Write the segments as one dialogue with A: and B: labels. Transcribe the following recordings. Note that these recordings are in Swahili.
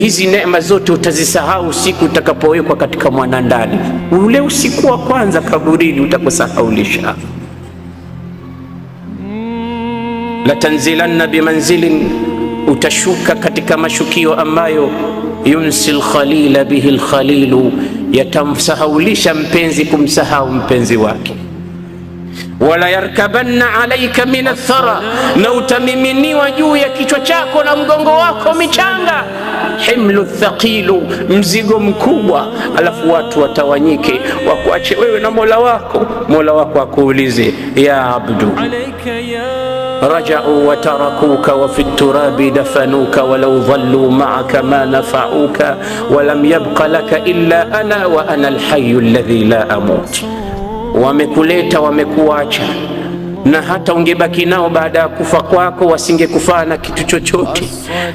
A: Hizi neema zote utazisahau siku utakapowekwa katika mwanandani. Ule usiku wa kwanza kaburini utakusahaulisha. La tanzilanna bimanzilin, utashuka katika mashukio ambayo yunsil khalila bihi lkhalilu, yatamsahaulisha mpenzi kumsahau mpenzi wake. Wala yarkabanna alaika min athara, na utamiminiwa juu ya kichwa chako na mgongo wako michanga. Himlu thaqilu, mzigo mkubwa. Alafu watu watawanyike wakuache wewe na Mola wako. Mola wako akuulize, ya abdu raja'u wa tarakuka wa fi turabi dafanuka walau dhallu ma'aka ma nafa'uka wa lam yabqa laka illa ana wa ana alhayyu alladhi la amut. Wamekuleta wamekuacha, na hata ungebaki nao baada ya kufa kwako wasingekufaa na kitu chochote,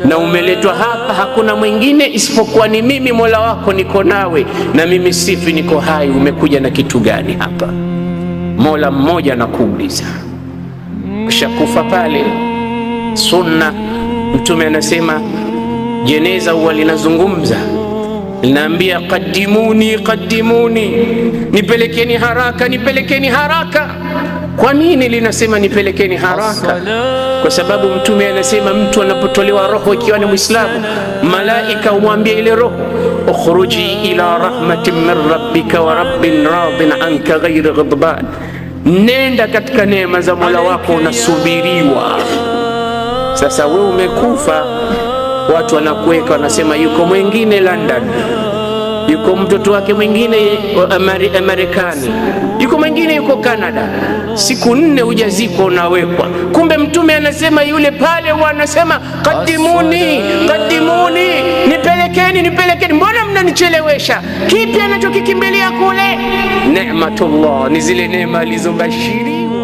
A: na umeletwa hapa, hakuna mwingine isipokuwa ni mimi Mola wako, niko nawe na mimi sifi, niko hai. Umekuja na kitu gani hapa? Mola mmoja anakuuliza. Kishakufa pale, sunna, Mtume anasema jeneza huwa linazungumza, linaambia qaddimuni qaddimuni, nipelekeni haraka nipelekeni haraka. Kwa nini linasema nipelekeni haraka? Kwa sababu Mtume anasema mtu anapotolewa roho ikiwa ni Muislamu, malaika humwambia ile roho, ukhruji ila rahmatin min rabbika wa rabbin radin anka ghayri ghadban, nenda katika neema za Mola wako, unasubiriwa. Sasa wewe umekufa, watu wanakuweka wanasema yuko mwingine London, yuko mtoto wake mwingine Marekani, yuko mwingine yuko Canada. Siku 4 hujazikwa unawekwa. Kumbe Mtume anasema yule pale wanasema qaddimuni qaddimuni, nipelekeni nipelekeni, mbona mnanichelewesha? Kipi anachokikimbilia kule? Neematullah, ni zile neema alizobashiriwa.